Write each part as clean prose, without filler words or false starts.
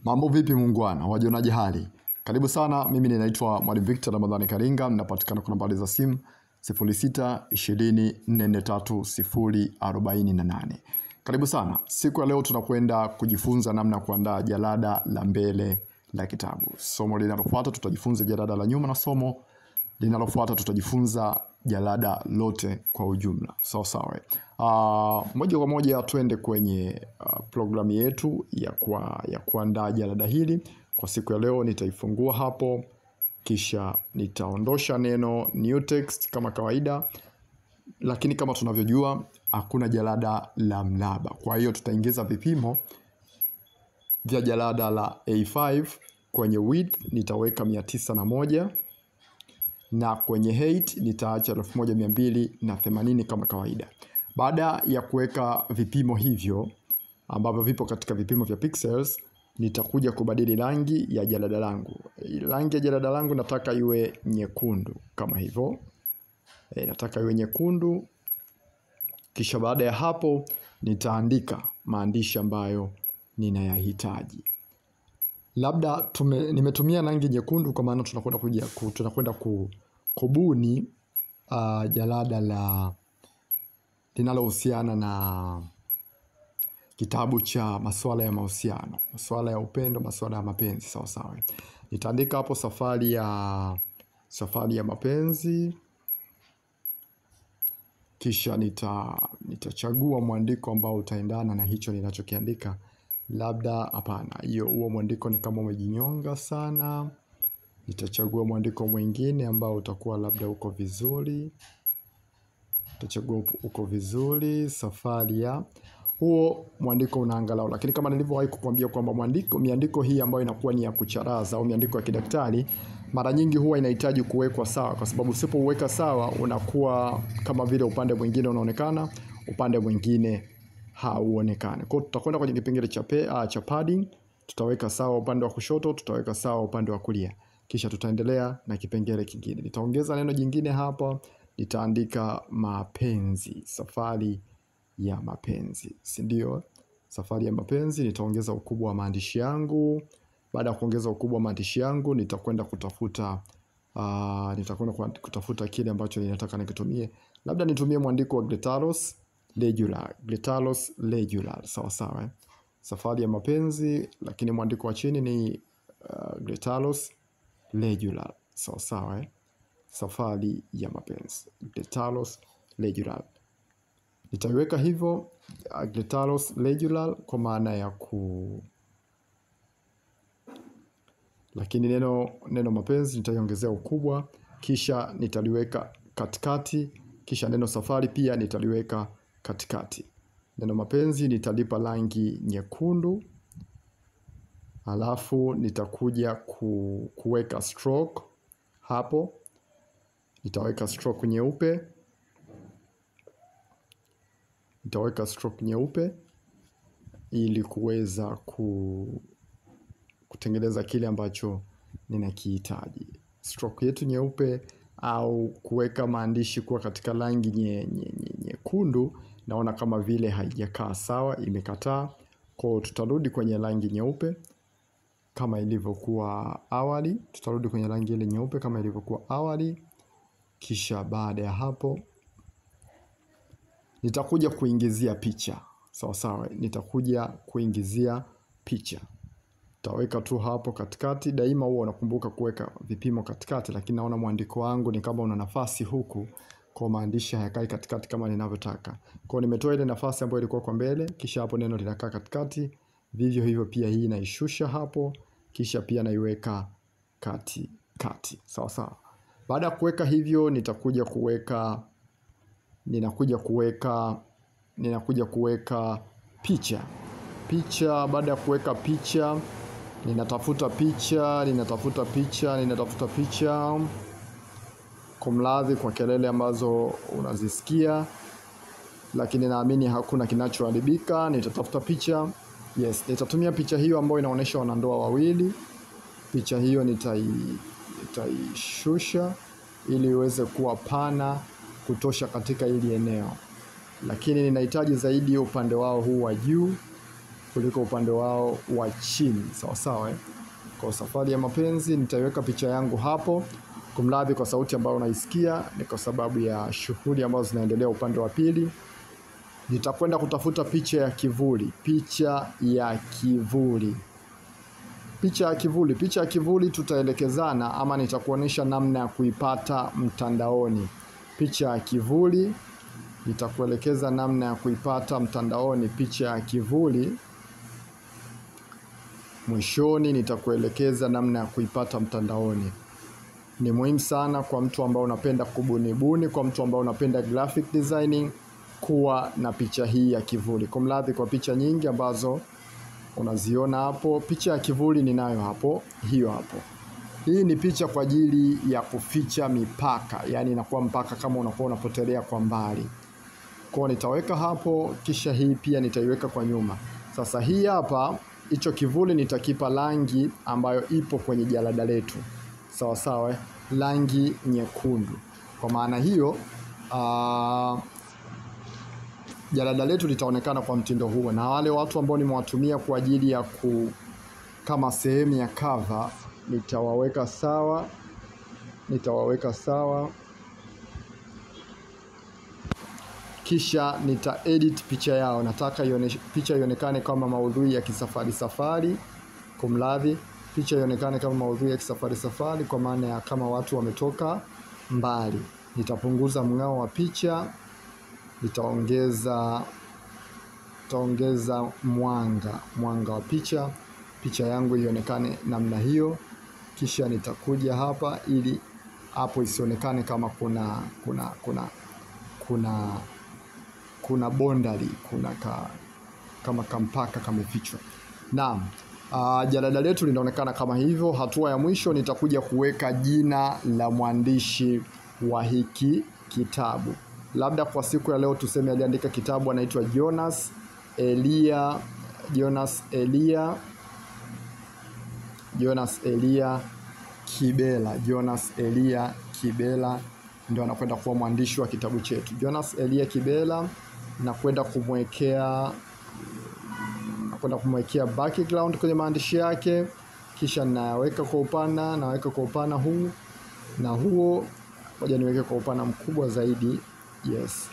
Mambo vipi muungwana, wajionaje hali? Karibu sana, mimi ninaitwa Mwalimu Victor Ramadhani Karinga, ninapatikana kwa nambari za simu 0620443048. Karibu sana. Siku ya leo tunakwenda kujifunza namna kuandaa jalada la mbele la kitabu. Somo linalofuata tutajifunza jalada la nyuma na somo linalofuata tutajifunza jalada lote kwa ujumla. Sawa. Moja kwa moja tuende kwenye programu yetu ya kuandaa jalada hili. Kwa siku ya leo nitaifungua hapo, kisha nitaondosha neno new text kama kawaida. Lakini kama tunavyojua hakuna jalada la mraba. Kwa hiyo tutaingiza vipimo vya jalada la A5. Kwenye width nitaweka 901 na kwenye height nitaacha 1280 kama kawaida. Baada ya kuweka vipimo hivyo ambavyo vipo katika vipimo vya pixels, nitakuja kubadili rangi ya jalada langu. Rangi ya jalada langu nataka iwe nyekundu kama hivyo. Nataka iwe nyekundu. Kisha baada ya hapo nitaandika maandishi ambayo ninayahitaji. Labda nimetumia rangi nyekundu kwa maana tunakwenda kubuni jalada linalohusiana na kitabu cha masuala ya mahusiano, masuala ya upendo, masuala ya mapenzi. Sawa. Nitaandika hapo safari ya mapenzi. Kisha nitachagua mwandiko ambao utaendana na hicho ninachokiandika. Labda hapana, huo mwandiko ni kama umejinyonga sana. Nitachagua mwandiko mwingine ambao utakuwa labda uko vizuri. Nitachagua uko vizuri, safari ya huo mwandiko unaangalau. Lakini kama nilivyowahi kukuambia kwamba miandiko hii ambayo inakuwa ni ya kucharaza au miandiko ya kidaktari, mara nyingi huwa inahitaji kuwekwa sawa, kwa sababu usipouweka sawa unakuwa kama vile upande mwingine unaonekana, upande mwingine hauonekani. Kwa hiyo tutakwenda kwenye kipengele cha padding, tutaweka sawa upande wa kushoto, tutaweka sawa upande wa kulia. Kisha tutaendelea na kipengele kingine. Nitaongeza neno jingine hapa, nitaandika mapenzi, safari ya mapenzi, si ndio? Safari ya mapenzi. Nitaongeza ukubwa wa maandishi yangu. Baada ya kuongeza ukubwa wa maandishi yangu, nitakwenda kutafuta kile ambacho ninataka nikitumie. Labda nitumie mwandiko wa Glitaros Legular. Sawa. Safari ya mapenzi, lakini mwandiko wa chini ni Glitaros Legular. Sawa. Safari ya mapenzi, Glitaros Legular. Nitaiweka hivyo Glitaros Legular kwa maana ya lakini neno mapenzi nitaiongezea ukubwa, kisha nitaliweka katikati, kisha neno safari pia nitaliweka katikati. Neno mapenzi nitalipa rangi nyekundu. Alafu nitakuja kuweka stroke hapo. Nitaweka stroke nyeupe. Ili kuweza kutengeneza kile ambacho ninakihitaji. Stroke yetu nyeupe au kuweka maandishi kuwa katika rangi nyekundu, naona kama vile haijakaa sawa, imekataa. Kwa hiyo tutarudi kwenye rangi nyeupe kama ilivyokuwa awali. Kisha baada ya hapo nitakuja kuingizia picha. Sawa. Nitakuja kuingizia picha. Taweka tu hapo katikati. Daima huwa unakumbuka kuweka vipimo katikati, lakini naona mwandiko wangu ni kama una nafasi huku, kwa maandishi hayakai katikati kama ninavyotaka. Kwa hiyo nimetoa ile nafasi ambayo ilikuwa kwa mbele, kisha hapo neno linakaa katikati. Vivyo hivyo pia hii naishusha hapo, kisha pia naiweka katikati. Sawa. Baada ya kuweka hivyo ninakuja kuweka picha. Baada ya kuweka picha ninatafuta picha. Kumradhi kwa kelele ambazo unazisikia, lakini naamini hakuna kinachoharibika. Nitatafuta picha. Yes, nitatumia picha hiyo ambayo inaonyesha wanandoa wawili. Picha hiyo nitaishusha ili iweze kuwa pana kutosha katika hili eneo, lakini ninahitaji zaidi upande wao huu wa juu. kuliko upande wao wa chini. Sawa sawa eh? Kwa Safari ya Mapenzi nitaiweka picha yangu hapo. Kumradhi kwa sauti ambayo unaisikia, ni kwa sababu ya shughuli ambazo zinaendelea upande wa pili. Nitakwenda kutafuta picha ya kivuli. Picha ya kivuli tutaelekezana, ama nitakuonesha namna ya kuipata mtandaoni. Picha ya kivuli nitakuelekeza namna ya kuipata mtandaoni. Picha ya kivuli mwishoni nitakuelekeza namna ya kuipata mtandaoni. Ni muhimu sana kwa mtu ambao unapenda kubunibuni, kwa mtu ambao unapenda graphic designing, kuwa na picha hii ya kivuli. Kumradhi kwa picha nyingi ambazo unaziona hapo. Picha ya kivuli ninayo hapo, hiyo hapo. Hii ni picha kwa ajili ya kuficha mipaka, yani inakuwa mpaka kama unakuwa unapotelea kwa mbali. Kwa nitaweka hapo, kisha hii pia nitaiweka kwa nyuma. Sasa hii hapa, hicho kivuli nitakipa rangi ambayo ipo kwenye jalada letu. Sawa sawa, rangi nyekundu. Kwa maana hiyo, jalada letu litaonekana kwa mtindo huo, na wale watu ambao nimewatumia kwa ajili ya kama sehemu ya cover nitawaweka sawa. Kisha nitaedit picha yao. Nataka picha ionekane kama maudhui ya kisafari. Kumradhi, picha ionekane kama maudhui ya kisafari kwa maana ya kama watu wametoka mbali. Nitapunguza mng'ao wa picha, nitaongeza mwanga wa picha yangu ionekane namna hiyo. Kisha nitakuja hapa ili hapo isionekane kama kuna bondari, kama kampaka kamefichwa. Naam, jalada letu linaonekana kama hivyo. Hatua ya mwisho nitakuja kuweka jina la mwandishi wa hiki kitabu. Labda kwa siku ya leo tuseme aliandika kitabu anaitwa Jonas Elia Kibela ndio anakwenda kuwa mwandishi wa kitabu chetu. Jonas Elia Kibela nakwenda kumwekea background kwenye maandishi yake, kisha naweka kwa upana huu na huo. Ngoja niweke kwa upana mkubwa zaidi, yes,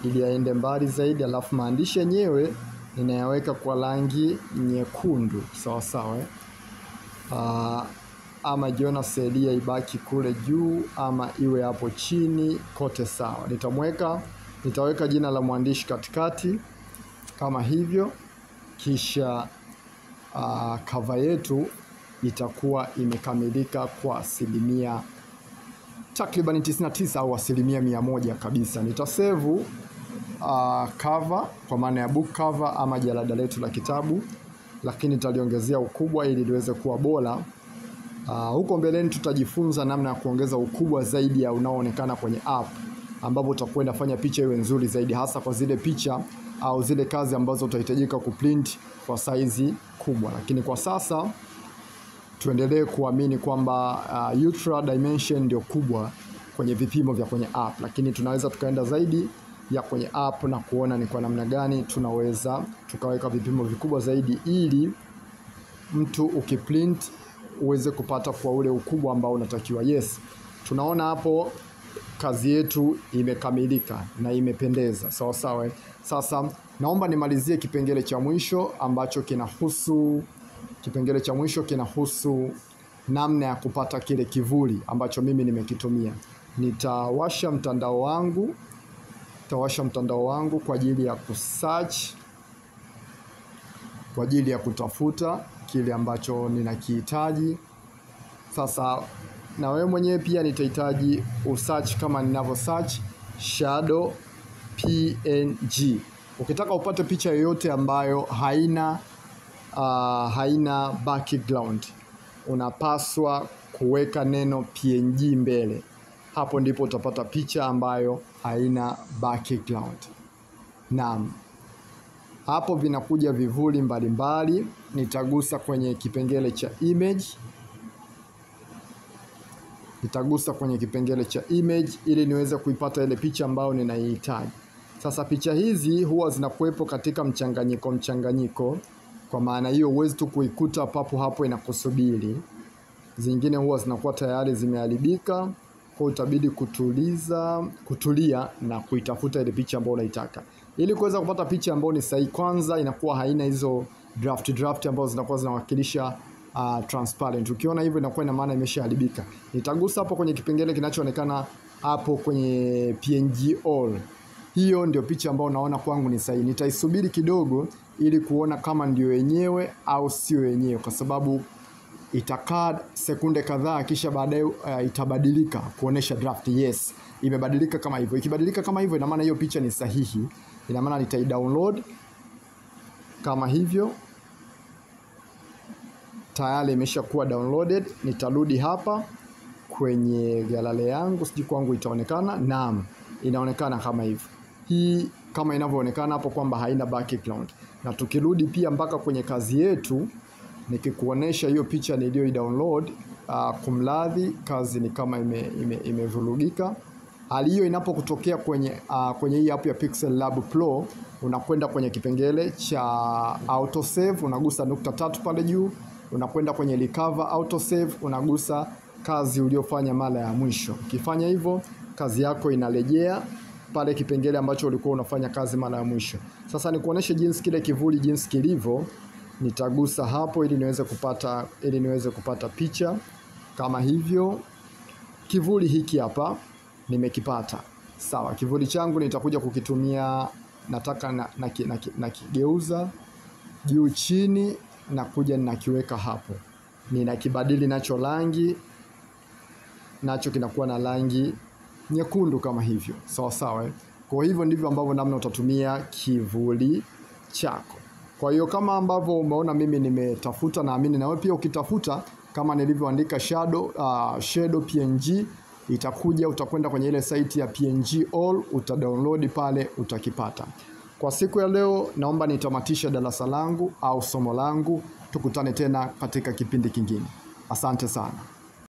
ili aende mbali zaidi. Alafu maandishi yenyewe ninayaweka kwa rangi nyekundu, sawa sawa. Ama Jonas Elia ibaki kule juu ama iwe hapo chini, kote sawa. Nitaweka jina la mwandishi katikati kama hivyo. Kisha cover yetu itakuwa imekamilika kwa asilimia takriban 99 au asilimia 100 kabisa. Nitasave cover kwa maana ya book cover ama jalada letu la kitabu, lakini nitaliongezea ukubwa ili liweze kuwa bora. Huko mbeleni tutajifunza namna ya kuongeza ukubwa zaidi ya unaoonekana kwenye app, ambapo utakwenda fanya picha iwe nzuri zaidi, hasa kwa zile picha au zile kazi ambazo utahitajika kuprint kwa saizi kubwa. Lakini kwa sasa tuendelee kuamini kwamba ultra dimension ndio kubwa kwenye vipimo vya kwenye app, lakini tunaweza tukaenda zaidi ya kwenye app na kuona ni kwa namna gani tunaweza tukaweka vipimo vikubwa zaidi, ili mtu ukiprint uweze kupata kwa ule ukubwa ambao unatakiwa. Yes, tunaona hapo kazi yetu imekamilika na imependeza, sawa sawa. Sasa naomba nimalizie kipengele cha mwisho ambacho kinahusu namna ya kupata kile kivuli ambacho mimi nimekitumia. Nitawasha mtandao wangu kwa ajili ya kusearch, kwa ajili ya kutafuta kile ambacho ninakihitaji. Sasa na wewe mwenyewe pia nitahitaji usearch kama ninavyo search shadow PNG. Ukitaka upate picha yoyote ambayo haina background, unapaswa kuweka neno PNG mbele. Hapo ndipo utapata picha ambayo haina background. Naam, hapo vinakuja vivuli mbalimbali. Nitagusa kwenye kipengele cha image, ili niweze kuipata ile picha ambayo ninaihitaji. Sasa picha hizi huwa zinakuwepo katika mchanganyiko. Kwa maana hiyo huwezi tu kuikuta papo hapo inakusubiri. Zingine huwa zinakuwa tayari zimeharibika, kwa utabidi kutulia na kuitafuta ile picha ambayo unaitaka. Ili kuweza kupata picha ambayo ni sahihi, kwanza inakuwa haina hizo draft ambazo zinakuwa zinawakilisha transparent. Ukiona hivyo inakuwa ina maana imeshaharibika. Nitagusa hapo kwenye kipengele kinachoonekana hapo kwenye PNG all. Hiyo ndio picha ambayo naona kwangu ni sahihi. Nitaisubiri kidogo ili kuona kama ndio yenyewe au sio yenyewe, kwa sababu itakaa sekunde kadhaa kisha baadaye itabadilika kuonesha draft. Yes, imebadilika kama hivyo. Ikibadilika kama hivyo ina maana hiyo picha ni sahihi. Ina maana nitai-download kama hivyo. Tayari imeshakuwa downloaded. Nitarudi hapa kwenye gallery yangu, sijui kwangu itaonekana. Naam, inaonekana kama hivyo. Hii kama inavyoonekana hapo kwamba haina background. Na tukirudi pia mpaka kwenye kazi yetu, nikikuonesha hiyo picha niliyo-download, kumladhi, kazi ni kama imevurugika. Hali hiyo inapokutokea kwenye hii app ya Pixel Lab Pro, unakwenda kwenye kipengele cha autosave, unagusa nukta 3 pale juu, unakwenda kwenye recover autosave, unagusa kazi uliofanya mara ya mwisho. Ukifanya hivyo, kazi yako inarejea pale kipengele ambacho ulikuwa unafanya kazi mara ya mwisho. Sasa nikuoneshe jinsi kile kivuli jinsi kilivyo. Nitagusa hapo ili niweze kupata picha kama hivyo. Kivuli hiki hapa nimekipata. Sawa, kivuli changu nitakuja kukitumia, nataka nakigeuza juu chini na kuja ninakiweka hapo. Ninakibadili nacho rangi, nacho kinakuwa na rangi nyekundu kama hivyo. Sawa sawa. Kwa hivyo ndivyo ambavyo namna utatumia kivuli chako. Kwa hiyo kama ambavyo umeona mimi nimetafuta, naamini na wewe pia ukitafuta kama nilivyoandika shadow PNG, itakuja, utakwenda kwenye ile site ya PNG all, utadownload pale, utakipata. Kwa siku ya leo naomba nitamatisha darasa langu au somo langu. Tukutane tena katika kipindi kingine. Asante sana.